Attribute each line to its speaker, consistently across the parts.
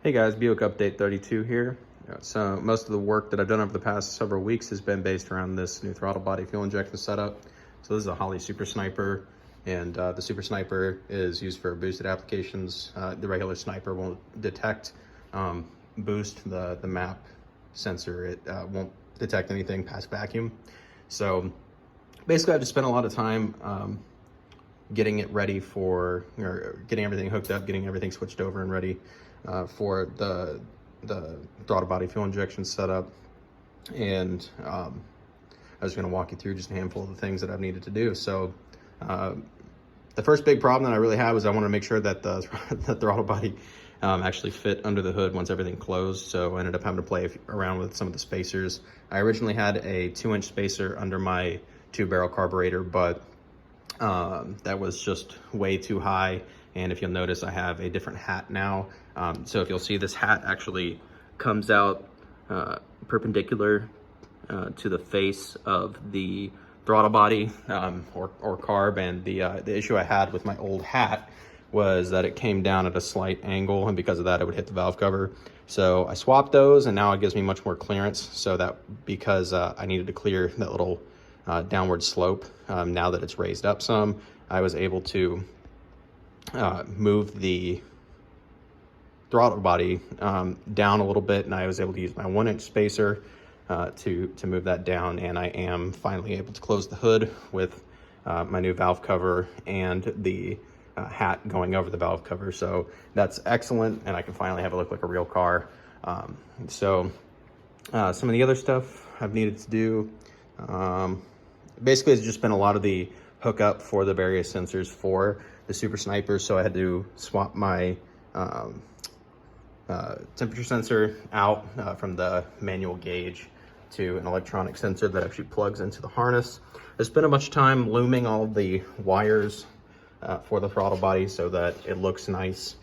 Speaker 1: Hey guys, Buick Update 32 here. So most of the work that I've done over the past several weeks has been based around this new throttle body fuel injection setup. So this is a Holley Super Sniper, and the Super Sniper is used for boosted applications. The regular Sniper won't detect boost, the map sensor. It won't detect anything past vacuum. So basically I've just spent a lot of time getting it ready for, or getting everything hooked up, getting everything switched over and ready for the throttle body fuel injection setup. And I was going to walk you through just a handful of the things that I've needed to do. So the first big problem that I really had was I wanted to make sure that the throttle body actually fit under the hood once everything closed. So I ended up having to play around with some of the spacers. I originally had a 2-inch spacer under my 2-barrel carburetor, but that was just way too high. And if you'll notice, I have a different hat now. So if you'll see, this hat actually comes out perpendicular to the face of the throttle body or carb. And the issue I had with my old hat was that it came down at a slight angle, and because of that, it would hit the valve cover. So I swapped those, and now it gives me much more clearance. So that, because I needed to clear that little downward slope, now that it's raised up some, I was able to move the throttle body down a little bit, and I was able to use my 1-inch spacer to move that down, and I am finally able to close the hood with my new valve cover and the hat going over the valve cover. So that's excellent, and I can finally have it look like a real car. Some of the other stuff I've needed to do, basically it's just been a lot of the hookup for the various sensors for the Super Sniper. So I had to swap my temperature sensor out from the manual gauge to an electronic sensor that actually plugs into the harness. I spent a bunch of time looming all of the wires for the throttle body so that it looks nice.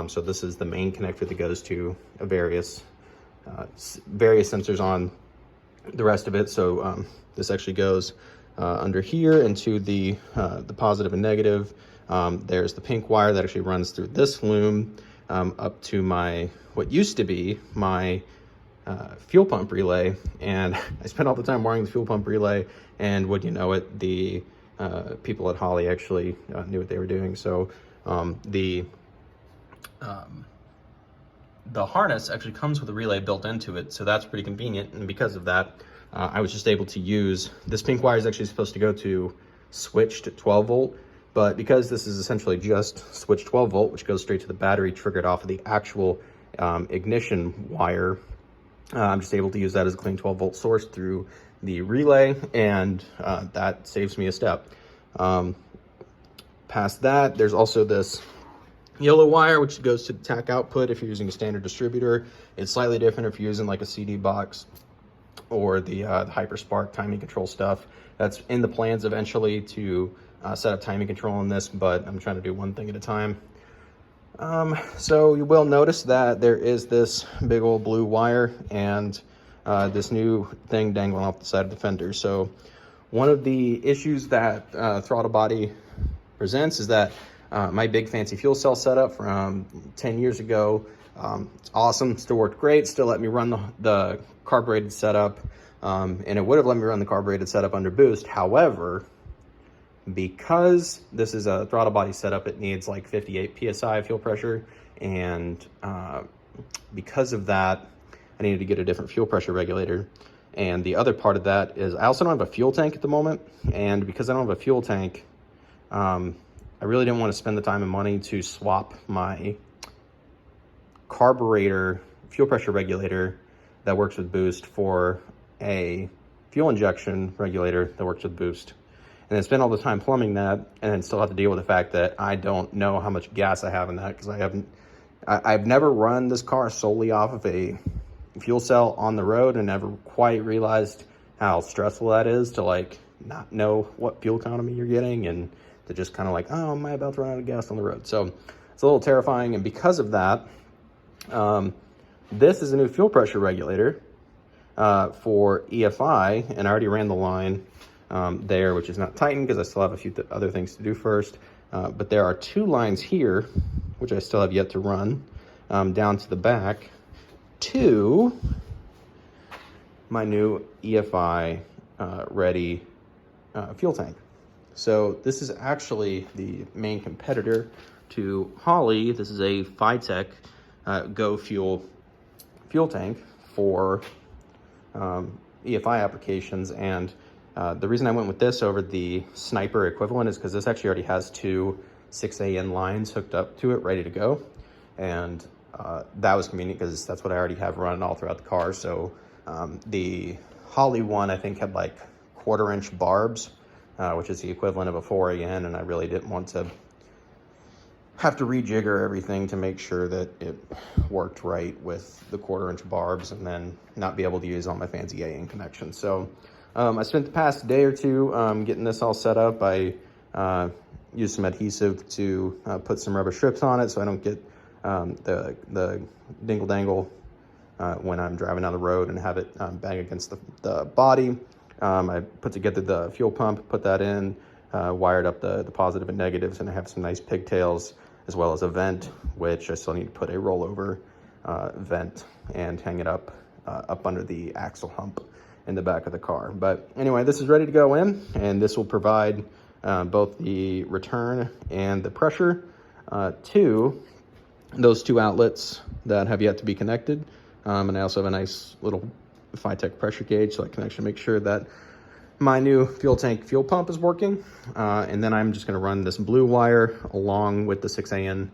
Speaker 1: So this is the main connector that goes to various sensors on the rest of it. So this actually goes under here into the positive and negative. There's the pink wire that actually runs through this loom up to my, what used to be my fuel pump relay. And I spent all the time wiring the fuel pump relay, and would you know it, the people at Holley actually knew what they were doing. So the harness actually comes with a relay built into it, so that's pretty convenient. And because of that, I was just able to use, this pink wire is actually supposed to go to switched 12 volt, but because this is essentially just switched 12 volt, which goes straight to the battery triggered off of the actual ignition wire, I'm just able to use that as a clean 12 volt source through the relay, and that saves me a step. Past that, there's also this yellow wire, which goes to the TAC output if you're using a standard distributor. It's slightly different if you're using like a CD box or the HyperSpark timing control stuff. That's in the plans eventually to set up timing control on this, but I'm trying to do one thing at a time. So you will notice that there is this big old blue wire and this new thing dangling off the side of the fender. So one of the issues that throttle body presents is that my big fancy fuel cell setup from 10 years ago, it's awesome, still worked great, still let me run the carbureted setup, and it would have let me run the carbureted setup under boost. However, because this is a throttle body setup, it needs like 58 psi fuel pressure, and because of that, I needed to get a different fuel pressure regulator. And the other part of that is I also don't have a fuel tank at the moment, and because I don't have a fuel tank, I really didn't want to spend the time and money to swap my carburetor fuel pressure regulator that works with boost for a fuel injection regulator that works with boost, and then spend all the time plumbing that, and then still have to deal with the fact that I don't know how much gas I have in that, because I've never run this car solely off of a fuel cell on the road, and never quite realized how stressful that is to like not know what fuel economy you're getting, and to just kind of like, oh, am I about to run out of gas on the road? So it's a little terrifying. And because of that, this is a new fuel pressure regulator for EFI, and I already ran the line there, which is not tightened because I still have a few other things to do first. But there are 2 lines here, which I still have yet to run. down to the back to my new EFI ready fuel tank. So this is actually the main competitor to Holley. This is a Phytech Go fuel tank for EFI applications. And the reason I went with this over the Sniper equivalent is because this actually already has two 6AN lines hooked up to it, ready to go. And that was convenient because that's what I already have running all throughout the car. So the Holley one, I think, had like 1/4-inch barbs, which is the equivalent of a 4AN, and I really didn't want to have to rejigger everything to make sure that it worked right with the 1/4-inch barbs and then not be able to use all my fancy AN connections. So I spent the past day or two getting this all set up. I used some adhesive to put some rubber strips on it so I don't get the dingle-dangle when I'm driving down the road and have it bang against the body. I put together the fuel pump, put that in, wired up the positive and negatives, and I have some nice pigtails as well as a vent, which I still need to put a rollover vent and hang it up under the axle hump in the back of the car. But anyway, this is ready to go in, and this will provide both the return and the pressure to those two outlets that have yet to be connected. And I also have a nice little Phytech pressure gauge so I can actually make sure that my new fuel tank fuel pump is working. And then I'm just going to run this blue wire along with the 6AN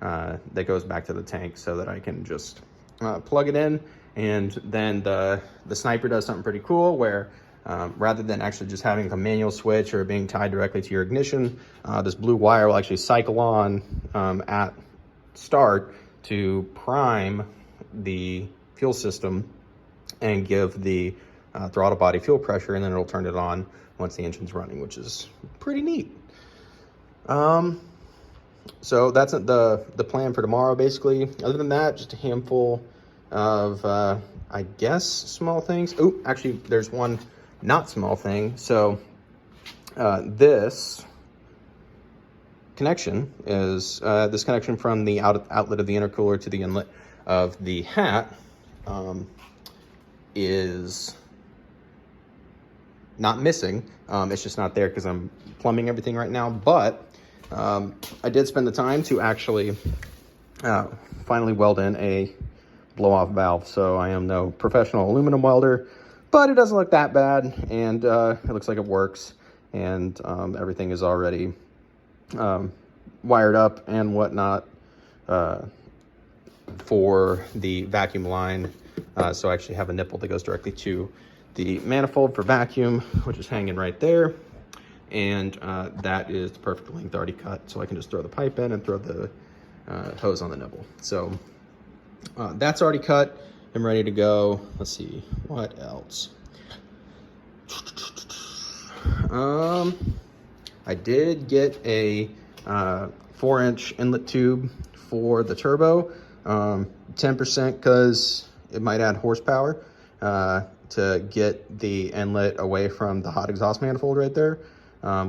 Speaker 1: that goes back to the tank so that I can just plug it in. And then the Sniper does something pretty cool where rather than actually just having a manual switch or being tied directly to your ignition, this blue wire will actually cycle on at start to prime the fuel system and give the throttle body fuel pressure, and then it'll turn it on once the engine's running, which is pretty neat. So that's the plan for tomorrow, basically. Other than that, just a handful of, I guess, small things. Oh, actually, there's one not small thing. So this connection is this connection from the outlet of the intercooler to the inlet of the hat is not missing. It's just not there because I'm plumbing everything right now. But I did spend the time to actually finally weld in a blow-off valve. So I am no professional aluminum welder, but it doesn't look that bad, and it looks like it works, and everything is already wired up and whatnot for the vacuum line. So I actually have a nipple that goes directly to the manifold for vacuum, which is hanging right there. And that is the perfect length already cut. So I can just throw the pipe in and throw the hose on the nipple. So that's already cut and ready to go. Let's see, what else? I did get a 4-inch inlet tube for the turbo, 10% because it might add horsepower to get the inlet away from the hot exhaust manifold right there,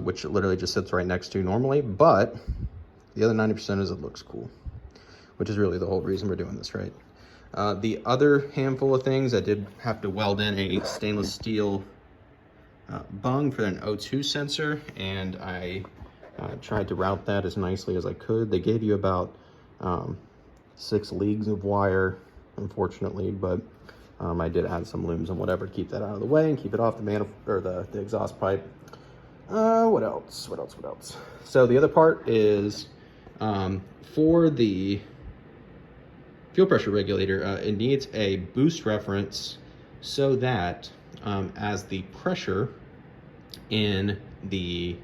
Speaker 1: which it literally just sits right next to normally. But the other 90% is it looks cool, which is really the whole reason we're doing this, right? The other handful of things, I did have to weld in a stainless steel bung for an O2 sensor, and I tried to route that as nicely as I could. They gave you about 6 leagues of wire, unfortunately, but I did add some looms and whatever to keep that out of the way and keep it off the manifold or the exhaust pipe. What else? So the other part is for the fuel pressure regulator, it needs a boost reference so that as the pressure in the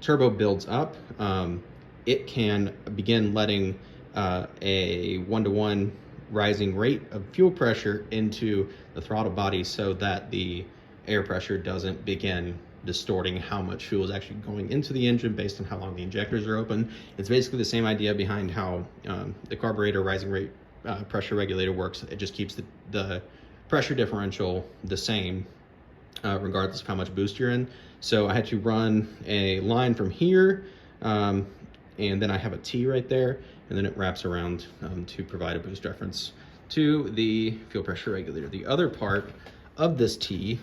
Speaker 1: turbo builds up, it can begin letting a 1-to-1 rising rate of fuel pressure into the throttle body so that the air pressure doesn't begin distorting how much fuel is actually going into the engine based on how long the injectors are open. It's basically the same idea behind how the carburetor rising rate pressure regulator works. It just keeps the pressure differential the same regardless of how much boost you're in. So I had to run a line from here, and then I have a T right there, and then it wraps around to provide a boost reference to the fuel pressure regulator. The other part of this T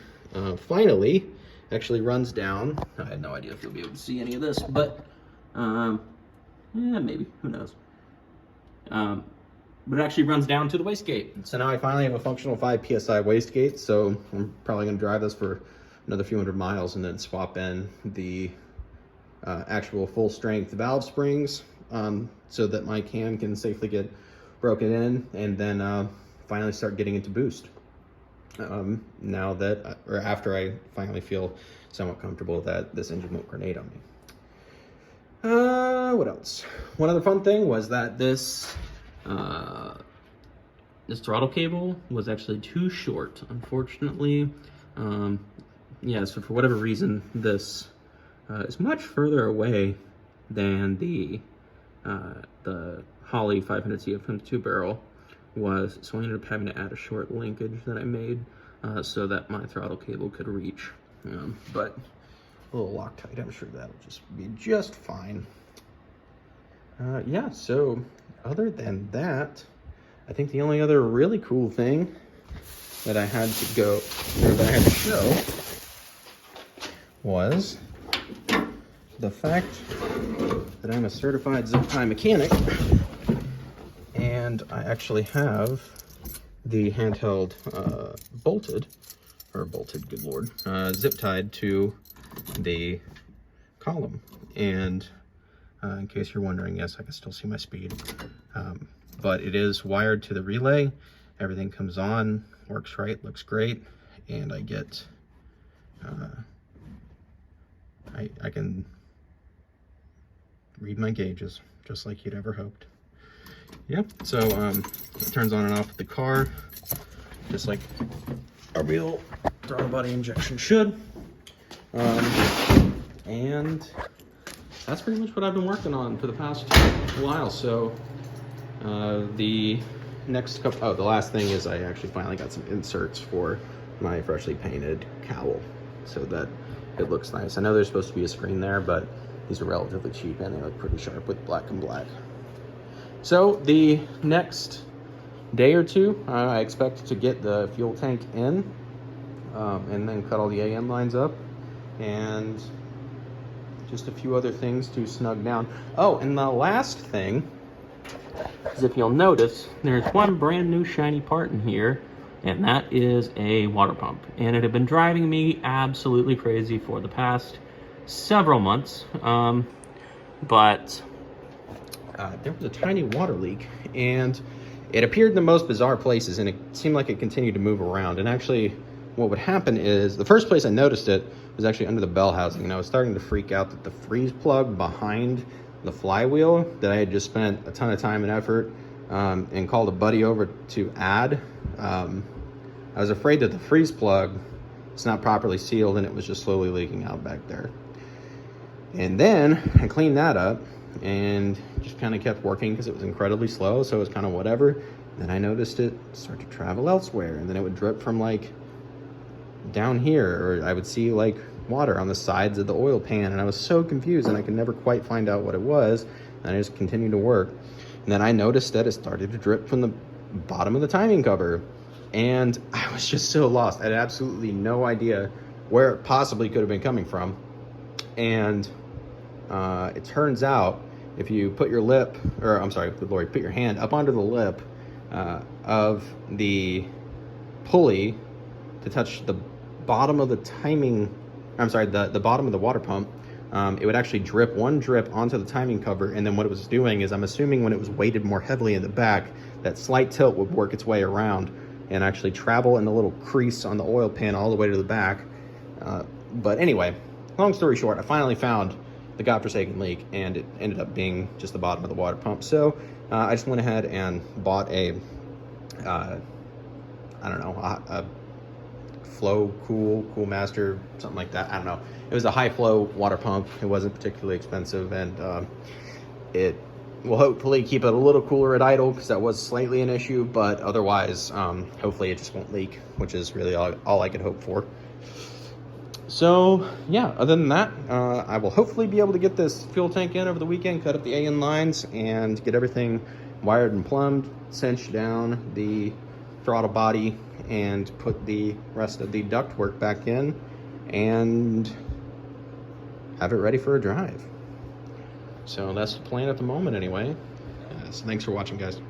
Speaker 1: finally actually runs down. I had no idea if you'll be able to see any of this, but yeah, maybe, who knows. But it actually runs down to the wastegate. So now I finally have a functional 5 PSI wastegate, so I'm probably gonna drive this for another few hundred miles and then swap in the actual full strength valve springs so that my cam can safely get broken in, and then finally start getting into boost. Now that, or after I finally feel somewhat comfortable that this engine won't grenade on me. What else? One other fun thing was that this throttle cable was actually too short, unfortunately. Yeah, so for whatever reason, this is much further away than the Holley 500 CFM2 barrel was, so I ended up having to add a short linkage that I made so that my throttle cable could reach. But a little Loctite, I'm sure that'll just be just fine. Yeah, so other than that, I think the only other really cool thing that I had to go, or that I had to show, was the fact that I'm a certified zip tie mechanic, and I actually have the handheld bolted, good lord, zip tied to the column. And in case you're wondering, yes, I can still see my speed, but it is wired to the relay. Everything comes on, works right, looks great, and I get I can read my gauges just like you'd ever hoped. Yep, so it turns on and off with the car, just like a real throttle body injection should. And that's pretty much what I've been working on for the past while. So the next couple, oh, the last thing is I actually finally got some inserts for my freshly painted cowl so that it looks nice. I know there's supposed to be a screen there, but these are relatively cheap and they look pretty sharp with black and black. So the next day or two, I expect to get the fuel tank in and then cut all the AM lines up and just a few other things to snug down. Oh, and the last thing is, if you'll notice, there's one brand new shiny part in here, and that is a water pump. And it had been driving me absolutely crazy for the past several months, but there was a tiny water leak, and it appeared in the most bizarre places, and it seemed like it continued to move around. And actually, what would happen is, the first place I noticed it was actually under the bell housing, and I was starting to freak out that the freeze plug behind the flywheel that I had just spent a ton of time and effort and called a buddy over to add. I was afraid that the freeze plug is not properly sealed and it was just slowly leaking out back there. And then I cleaned that up and just kind of kept working because it was incredibly slow, so it was kind of whatever. Then I noticed it start to travel elsewhere, and then it would drip from like down here, or I would see like water on the sides of the oil pan, and I was so confused and I could never quite find out what it was, and I just continued to work. And then I noticed that it started to drip from the bottom of the timing cover, and I was just so lost. I had absolutely no idea where it possibly could have been coming from. And it turns out if you put your lip, or I'm sorry, good Lord, put your hand up onto the lip of the pulley to touch the bottom of the timing, I'm sorry, the bottom of the water pump, it would actually drip one drip onto the timing cover. And then what it was doing is, I'm assuming when it was weighted more heavily in the back, that slight tilt would work its way around and actually travel in the little crease on the oil pan all the way to the back. But anyway, long story short, I finally found the godforsaken leak, and it ended up being just the bottom of the water pump. So I just went ahead and bought a, I don't know, a Flow Cool Master, something like that. I don't know. It was a high flow water pump. It wasn't particularly expensive, and it will hopefully keep it a little cooler at idle, because that was slightly an issue, but otherwise, hopefully it just won't leak, which is really all I could hope for. So yeah, other than that, I will hopefully be able to get this fuel tank in over the weekend, cut up the AN lines, and get everything wired and plumbed, cinch down the throttle body, and put the rest of the ductwork back in, and have it ready for a drive. So that's the plan at the moment anyway. So thanks for watching, guys.